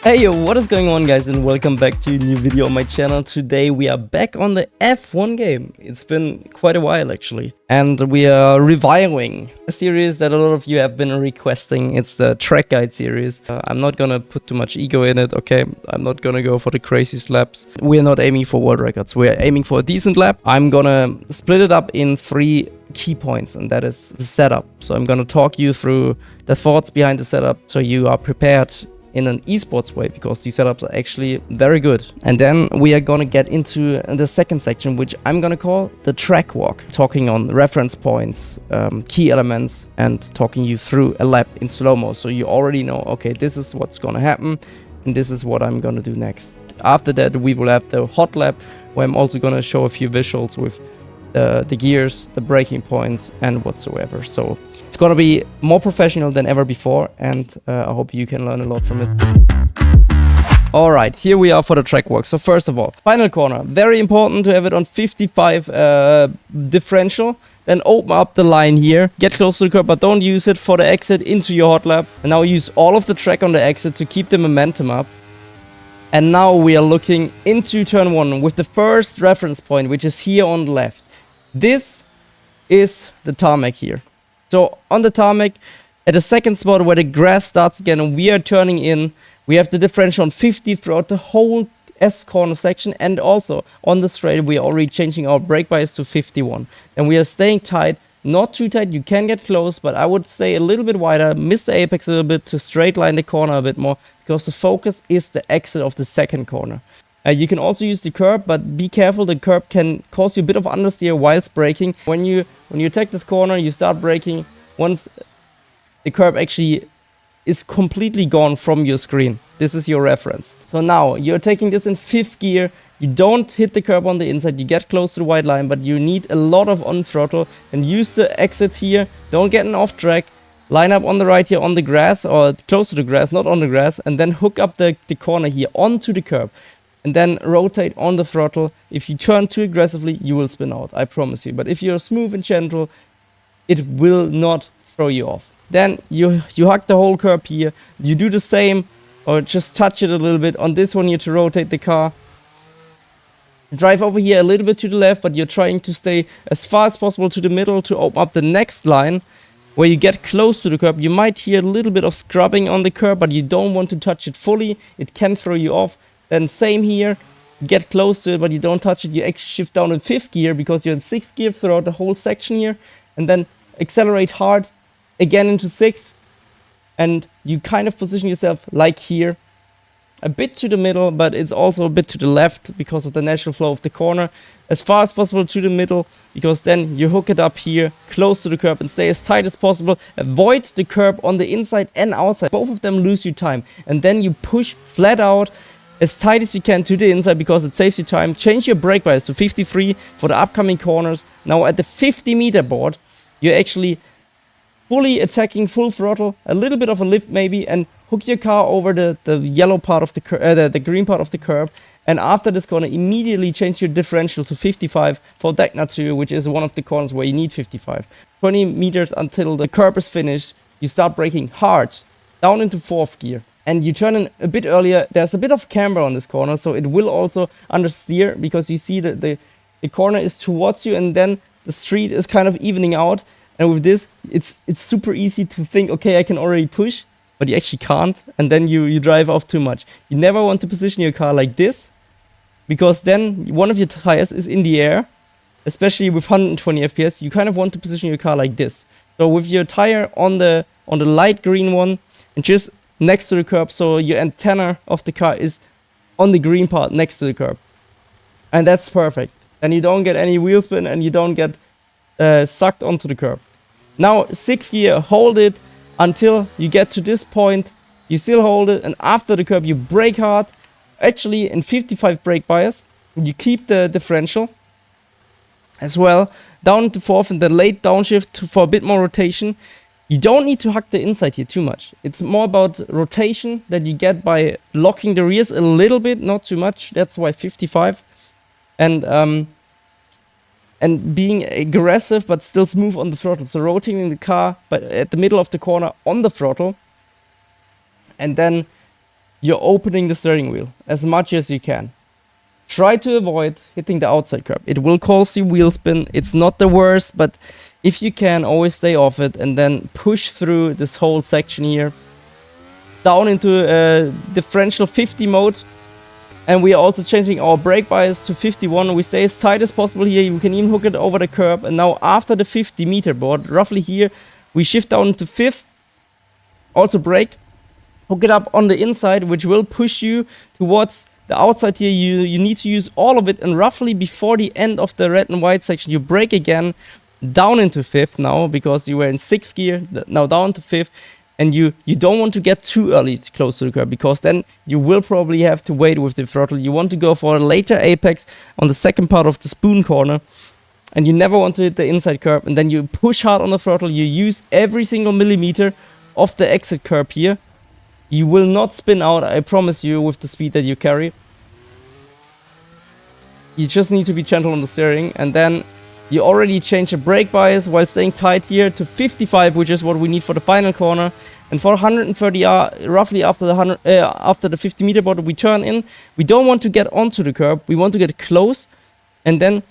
Hey yo, what is going on guys, and welcome back to a new video on my channel. Today we are back on the F1 game. It's been quite a while actually. And we are reviving a series that a lot of you have been requesting. It's the track guide series. I'm not gonna put too much ego in it, okay? I'm not gonna go for the craziest laps. We're not aiming for world records. We're aiming for a decent lap. I'm gonna split it up in 3 key points, and that is the setup. So I'm gonna talk you through the thoughts behind the setup so you are prepared in an esports way, because these setups are actually very good. And then we are gonna get into the second section, which I'm gonna call the track walk, talking on reference points, key elements, and talking you through a lap in slow-mo, so you already know, okay, this is what's gonna happen and this is what I'm gonna do next. After that we will have the hot lap, where I'm also gonna show a few visuals with the gears, the braking points, and whatsoever. So it's gonna be more professional than ever before, and I hope you can learn a lot from it. Alright, here we are for the track walk. So first of all, final corner. Very important to have it on 55 differential. Then open up the line here, get close to the curb, but don't use it for the exit into your hot lap. And now use all of the track on the exit to keep the momentum up. And now we are looking into turn 1 with the first reference point, which is here on the left. This is the tarmac here. So on the tarmac, at the second spot where the grass starts again and we are turning in, we have the differential on 50 throughout the whole S corner section, and also on the straight we are already changing our brake bias to 51. And we are staying tight, not too tight, you can get close, but I would stay a little bit wider, miss the apex a little bit to straight line the corner a bit more, because the focus is the exit of the second corner. You can also use the curb, but be careful, the curb can cause you a bit of understeer whilst braking. When you attack this corner, you start braking, once the curb actually is completely gone from your screen. This is your reference. So now, you're taking this in 5th gear, you don't hit the curb on the inside, you get close to the white line, but you need a lot of on throttle, and use the exit here, don't get an off track, line up on the right here on the grass, or close to the grass, not on the grass, and then hook up the corner here onto the curb. And then rotate on the throttle. If you turn too aggressively, you will spin out, I promise you. But if you're smooth and gentle, it will not throw you off. Then you hug the whole curb here. You do the same, or just touch it a little bit. On this one, you have to rotate the car. Drive over here a little bit to the left, but you're trying to stay as far as possible to the middle to open up the next line, where you get close to the curb. You might hear a little bit of scrubbing on the curb, but you don't want to touch it fully. It can throw you off. Then same here, get close to it, but you don't touch it. You actually shift down in 5th gear, because you're in 6th gear throughout the whole section here. And then accelerate hard, again into 6th. And you kind of position yourself like here. A bit to the middle, but it's also a bit to the left, because of the natural flow of the corner. As far as possible to the middle, because then you hook it up here, close to the curb, and stay as tight as possible. Avoid the curb on the inside and outside. Both of them lose you time. And then you push flat out, as tight as you can to the inside, because it saves you time. Change your brake bias to 53 for the upcoming corners. Now at the 50 meter board, you're actually fully attacking full throttle, a little bit of a lift maybe, and hook your car over the yellow part of the green part of the curb. And after this corner, immediately change your differential to 55 for Dagna 2, which is one of the corners where you need 55. 20 meters until the curb is finished, you start braking hard, down into 4th gear. And you turn in a bit earlier. There's a bit of camber on this corner, so it will also understeer, because you see that the corner is towards you, and then the street is kind of evening out. And with this, it's super easy to think, okay, I can already push, but you actually can't, and then you drive off too much. You never want to position your car like this, because then one of your tires is in the air, especially with 120 FPS. You kind of want to position your car like this. So with your tire on the light green one, and just next to the curb, so your antenna of the car is on the green part next to the curb. And that's perfect. And you don't get any wheel spin, and you don't get sucked onto the curb. Now 6th gear, hold it until you get to this point. You still hold it, and after the curb you brake hard. Actually in 55 brake bias. You keep the differential as well. Down to 4th, and the late downshift for a bit more rotation. You don't need to hug the inside here too much. It's more about rotation that you get by locking the rears a little bit, not too much. That's why 55. And being aggressive but still smooth on the throttle. So rotating the car but at the middle of the corner on the throttle. And then you're opening the steering wheel as much as you can. Try to avoid hitting the outside curb. It will cause you wheel spin. It's not the worst, but if you can, always stay off it and then push through this whole section here down into differential 50 mode. And we are also changing our brake bias to 51. We stay as tight as possible here. You can even hook it over the curb. And now after the 50 meter board, roughly here, we shift down to 5th. Also brake. Hook it up on the inside, which will push you towards the outside here. You need to use all of it. And roughly before the end of the red and white section, you brake again down into 5th now, because you were in 6th gear. Now down to 5th. And you don't want to get too early close to the curb, because then you will probably have to wait with the throttle. You want to go for a later apex on the second part of the spoon corner. And you never want to hit the inside curb. And then you push hard on the throttle. You use every single millimeter of the exit curb here. You will not spin out, I promise you, with the speed that you carry. You just need to be gentle on the steering. And then you already changed the brake bias while staying tight here to 55, which is what we need for the final corner. And for 130 roughly after the 50 meter board, we turn in. We don't want to get onto the curb. We want to get close. And then,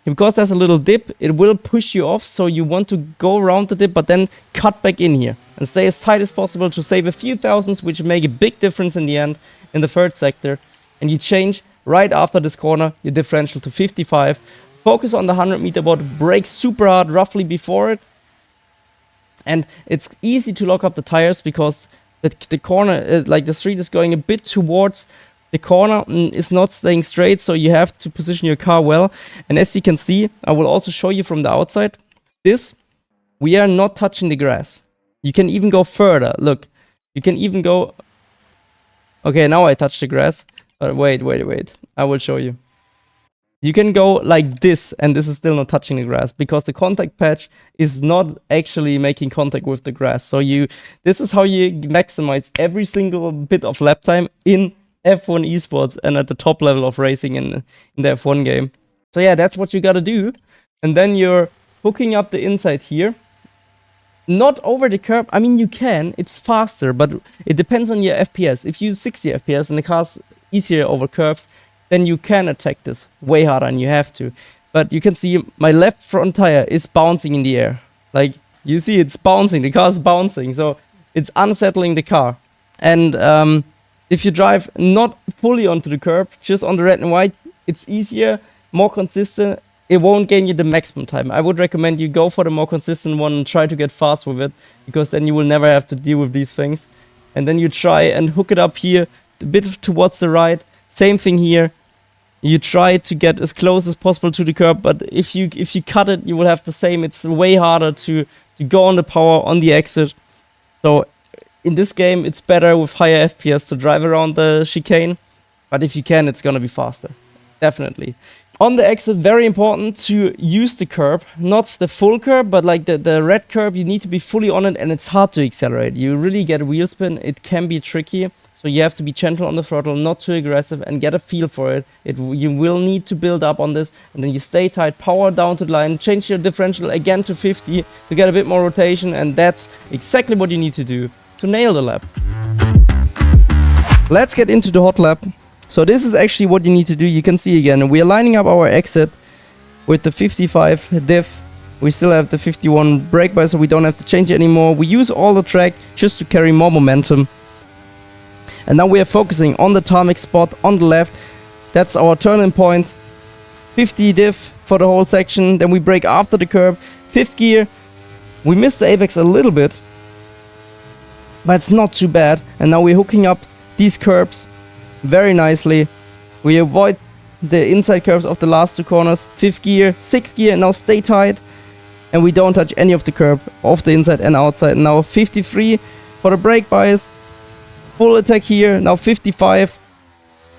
because there's a little dip, it will push you off. So you want to go around the dip, but then cut back in here and stay as tight as possible to save a few thousandths, which make a big difference in the end in the third sector. And you change right after this corner your differential to 55. Focus on the 100 meter board, brake super hard roughly before it. And it's easy to lock up the tires because the corner, like the street is going a bit towards the corner, is not staying straight, so you have to position your car well. And as you can see, I will also show you from the outside, we are not touching the grass. You can even go further, look. You can even go... Okay, now I touch the grass. But wait, I will show you. You can go like this, and this is still not touching the grass, because the contact patch is not actually making contact with the grass. So this is how you maximize every single bit of lap time in F1 esports and at the top level of racing in the F1 game. So yeah, that's what you gotta do. And then you're hooking up the inside here. Not over the curb. I mean, you can. It's faster, but it depends on your FPS. If you use 60 FPS and the car's easier over curbs, then you can attack this way harder, and you have to. But you can see my left front tire is bouncing in the air. Like, you see it's bouncing, the car's bouncing, so it's unsettling the car. And if you drive not fully onto the curb, just on the red and white, it's easier, more consistent. It won't gain you the maximum time. I would recommend you go for the more consistent one and try to get fast with it, because then you will never have to deal with these things. And then you try and hook it up here, a bit towards the right. Same thing here. You try to get as close as possible to the curb, but if you cut it, you will have the same. It's way harder to go on the power on the exit. So in this game, it's better with higher FPS to drive around the chicane. But if you can, it's gonna be faster. Definitely. On the exit, very important to use the curb. Not the full curb, but like the red curb, you need to be fully on it, and it's hard to accelerate. You really get wheel spin. It can be tricky. So you have to be gentle on the throttle, not too aggressive, and get a feel for it. You will need to build up on this, and then you stay tight, power down to the line, change your differential again to 50 to get a bit more rotation, and that's exactly what you need to do to nail the lap. Let's get into the hot lap. So this is actually what you need to do. You can see again, we are lining up our exit with the 55 diff. We still have the 51 brake bias, so we don't have to change it anymore. We use all the track just to carry more momentum. And now we are focusing on the tarmac spot on the left. That's our turning point. 50 diff for the whole section. Then we brake after the curb. 5th gear. We missed the apex a little bit, but it's not too bad. And now we're hooking up these curbs very nicely. We avoid the inside curves of the last two corners. 5th gear, 6th gear. Now stay tight. And we don't touch any of the curb, off the inside and outside. Now 53 for the brake bias. Full attack here, now 55,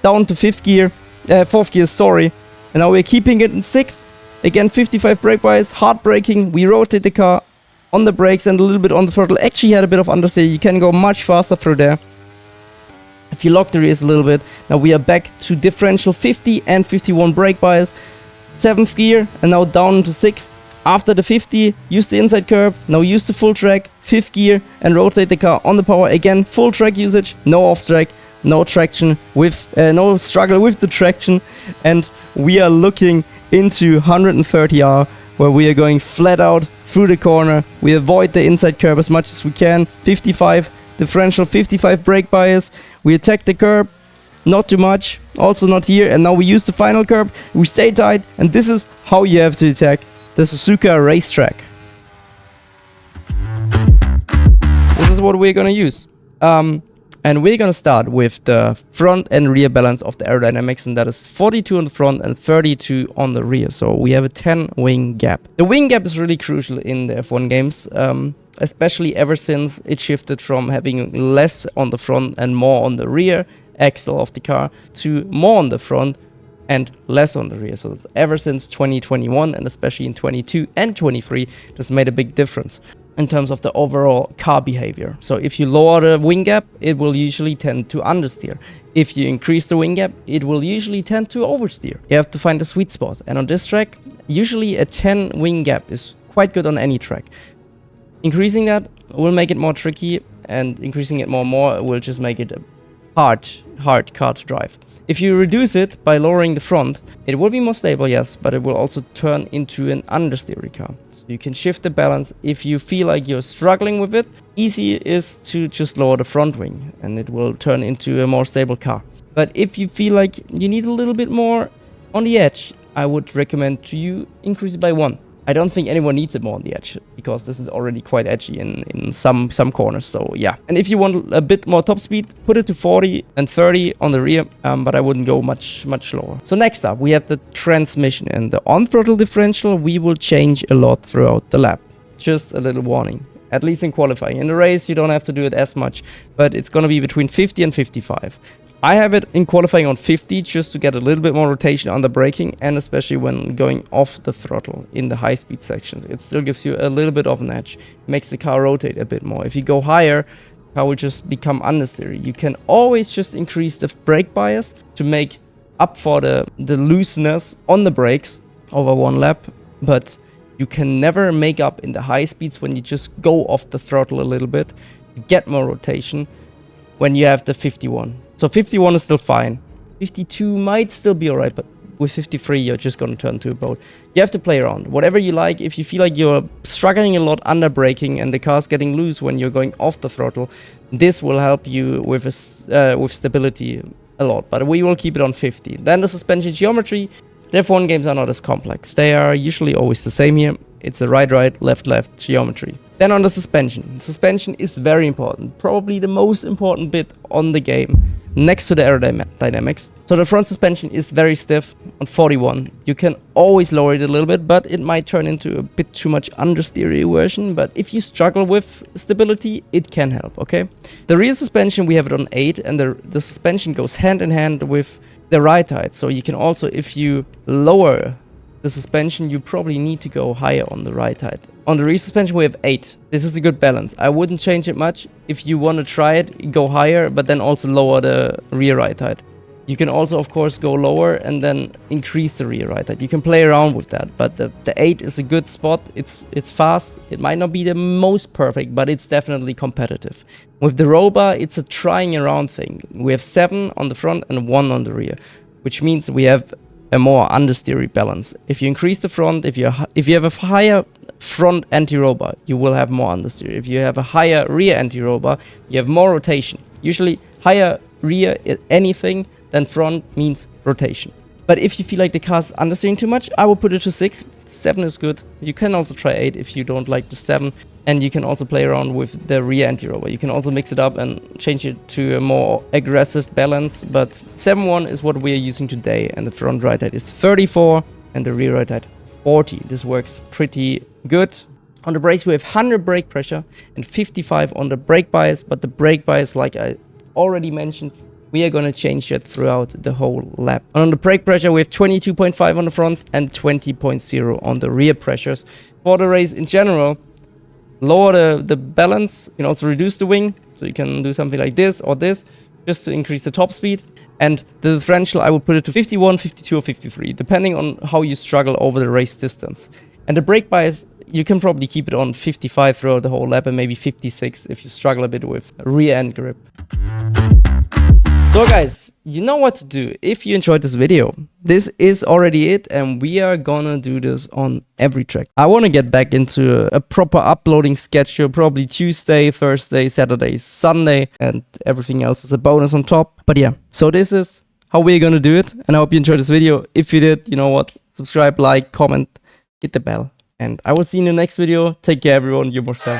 down to 5th gear, 4th gear, sorry. And now we're keeping it in 6th. Again, 55 brake bias, hard braking. We rotate the car on the brakes and a little bit on the throttle. Actually had a bit of understeer. You can go much faster through there if you lock the rears a little bit. Now we are back to differential 50 and 51 brake bias. 7th gear, and now down to 6th. After the 50, use the inside curb, now use the full track, 5th gear, and rotate the car on the power. Again, full track usage, no off track. no traction with, no struggle with the traction, and we are looking into 130R, where we are going flat out through the corner. We avoid the inside curb as much as we can. 55 differential, 55 brake bias. We attack the curb, not too much, also not here, and now we use the final curb. We stay tight, and this is how you have to attack the Suzuka racetrack. This is what we're gonna use. And we're gonna start with the front and rear balance of the aerodynamics, and that is 42 on the front and 32 on the rear. So we have a 10 wing gap. The wing gap is really crucial in the F1 games, especially ever since it shifted from having less on the front and more on the rear axle of the car to more on the front and less on the rear. So ever since 2021, and especially in 22 and 23, this made a big difference in terms of the overall car behavior. So if you lower the wing gap, it will usually tend to understeer. If you increase the wing gap, it will usually tend to oversteer. You have to find the sweet spot. And on this track, usually a 10 wing gap is quite good on any track. Increasing that will make it more tricky, and increasing it more will just make it a hard car to drive. If you reduce it by lowering the front, it will be more stable, yes, but it will also turn into an understeery car. So you can shift the balance. If you feel like you're struggling with it, easy is to just lower the front wing, and it will turn into a more stable car. But if you feel like you need a little bit more on the edge, I would recommend to you increase it by 1. I don't think anyone needs it more on the edge, because this is already quite edgy in some corners, so yeah. And if you want a bit more top speed, put it to 40 and 30 on the rear, but I wouldn't go much lower. So next up, we have the transmission, and the on-throttle differential we will change a lot throughout the lap. Just a little warning, at least in qualifying. In the race, you don't have to do it as much, but it's gonna be between 50 and 55. I have it in qualifying on 50 just to get a little bit more rotation on the braking, and especially when going off the throttle in the high speed sections. It still gives you a little bit of an edge, makes the car rotate a bit more. If you go higher, the car will just become understeery. You can always just increase the brake bias to make up for the looseness on the brakes over one lap, but you can never make up in the high speeds when you just go off the throttle a little bit, get more rotation when you have the 51. So 51 is still fine. 52 might still be alright, but with 53 you're just gonna turn to a boat. You have to play around. Whatever you like. If you feel like you're struggling a lot under braking and the car's getting loose when you're going off the throttle, this will help you with stability a lot. But we will keep it on 50. Then the suspension geometry. The F1 games are not as complex. They are usually always the same here. It's a right, left geometry. Then on the suspension. Suspension is very important. Probably the most important bit on the game, next to the aerodynamics. So the front suspension is very stiff on 41. You can always lower it a little bit, but it might turn into a bit too much understeery version. But if you struggle with stability, it can help, okay? The rear suspension, we have it on 8, and the suspension goes hand in hand with the ride height. So you can also, if you lower the suspension, you probably need to go higher on the ride height. On the rear suspension, we have 8. This is a good balance. I wouldn't change it much. If you want to try it, go higher, but then also lower the rear ride height. You can also, of course, go lower and then increase the rear ride height. You can play around with that, but the 8 is a good spot. It's fast. It might not be the most perfect, but it's definitely competitive. With the Roba, it's a trying around thing. We have 7 on the front and 1 on the rear, which means we have a more understeery balance. If you increase the front, if you have a higher front anti-roba, you will have more understeer. If you have a higher rear anti-roba, you have more rotation. Usually higher rear anything than front means rotation. But if you feel like the car's understeering too much, I will put it to 6. 7 is good. You can also try 8 if you don't like the 7. And you can also play around with the rear anti-roba. You can also mix it up and change it to a more aggressive balance. But 7.1 is what we are using today. And the front ride height is 34 and the rear ride height 40. This works pretty good. On the brakes, we have 100 brake pressure and 55 on the brake bias. But the brake bias, like I already mentioned, we are going to change that throughout the whole lap. And on the brake pressure, we have 22.5 on the fronts and 20.0 on the rear pressures. For the race in general, lower the balance. You can also reduce the wing. So you can do something like this or this, just to increase the top speed. And the differential, I would put it to 51, 52 or 53, depending on how you struggle over the race distance. And the brake bias, you can probably keep it on 55 throughout the whole lap and maybe 56 if you struggle a bit with rear end grip. So guys, you know what to do if you enjoyed this video. This is already it, and we are gonna do this on every track. I want to get back into a proper uploading schedule, probably Tuesday, Thursday, Saturday, Sunday, and everything else is a bonus on top. But yeah, so this is how we're gonna do it, and I hope you enjoyed this video. If you did, you know what, subscribe, like, comment, hit the bell, and I will see you in the next video. Take care everyone, you're Marcel.